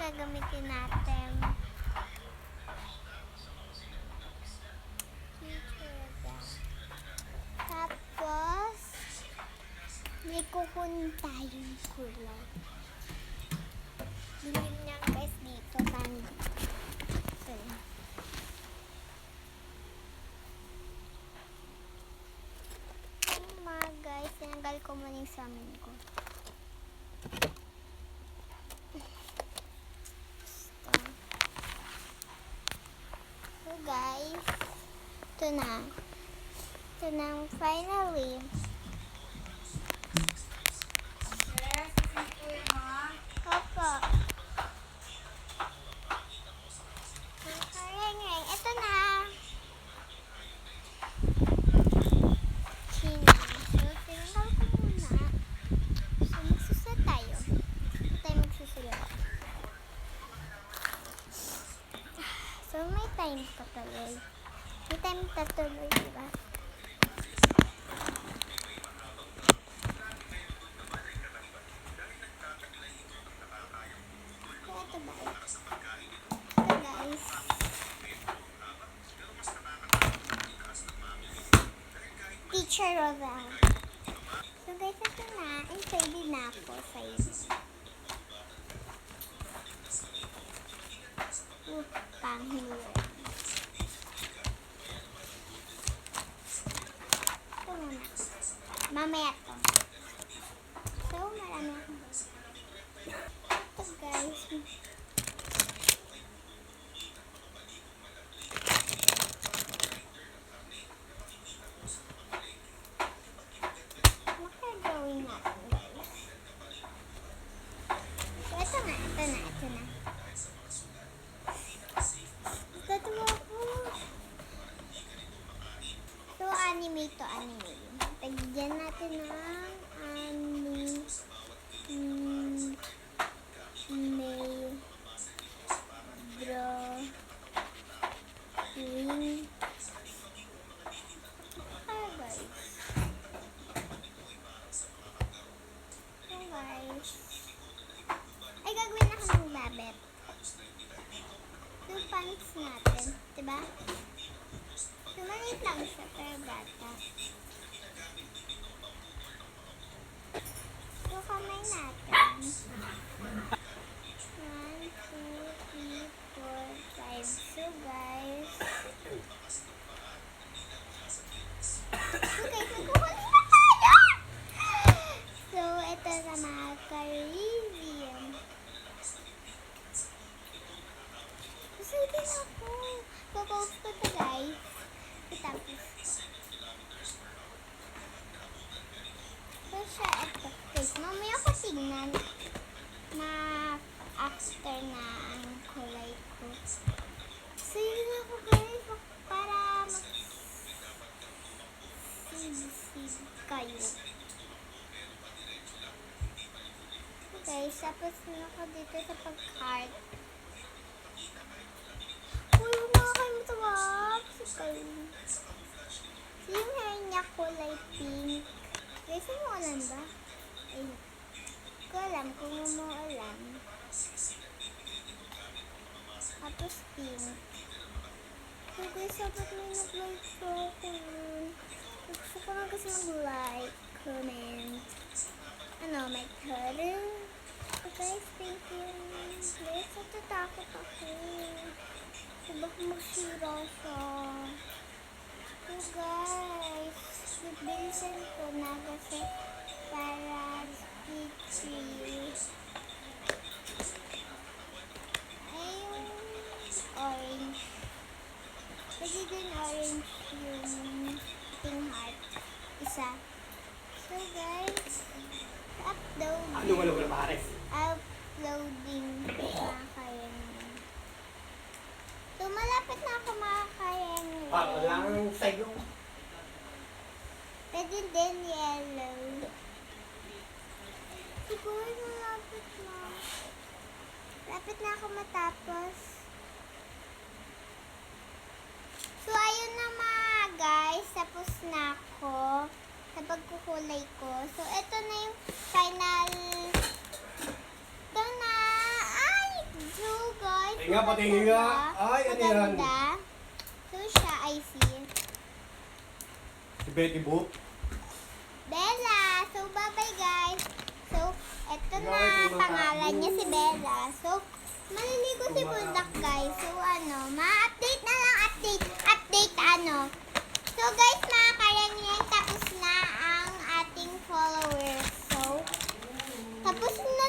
gagamitin natin. Tapos, may kukunin tayong kulay. Bilhin niya guys dito. Guys, tinanggal ko muna yung samin ko. So guys, ito na finally. Opo. Kareng-reng, ito na. So, may time pa tuloy. May time pa tuloy, diba? So, ito ba? Ito, guys. Teacher Rovel. So, guys, ito na. Excited na ako sa inyo. Panghirap. Ito muna. Mamaya to. So, marami akong ito guys. Makagawin natin guys. So, ito na. So, anime to anime. Tagyan natin ng drawing. Guys. So, guys. Ay, gagawin na kami ng babet. Yung pants natin. Diba? So, maliit lang siya, pero bata. So, kamay natin. 1, 2, 3, 4, 5. So, guys. Okay, so kukunin na tayo! So, ito na mga ka-review. Excited ako. Popost ko ito, guys. Tapos, so siya, ito. Guys, mamaya ko tignan na after na ang kulay ko. So, yun ako guys, para mag-save kayo. So guys, tapos na ako dito sa pag-heart. Uy, huwag mga kayo matawag. So, yung hair niya kulay pink. Guys, mo alam ba? Ay, ko alam kung mo alam. Tapos pink. So guys, dapat may nag-like ko kung gusto ko lang kasi mag-like, comment. May cutter. So guys, thank you. Guys, natatakot ako. So baka magsira siya. So guys, bibilisan ko na kasi para stickers. Ay, yung orange. Kasi din orange yung pink heart. Isa. So guys, uploading na kayo. So malapit na ako makakaya nyo. Walang sayo. Pwede din yellow. Siguro malapit na. Lapit na ako matapos. So ayun na mga guys. Tapos na ako sa pagkukulay ko. So ito na yung final. Ito na. Ay! Patinga, patinga. Ay, ano yan? Maganda. So siya, I see. Si Betty Boop. Bella. So, bye-bye guys. So, eto na. Ikaw ay Pangalan niya si Bella. So, maliligo si Bulldog guys. So, ma-update na lang. Update, So, guys, mga karamihan, tapos na ang ating followers. So, tapos na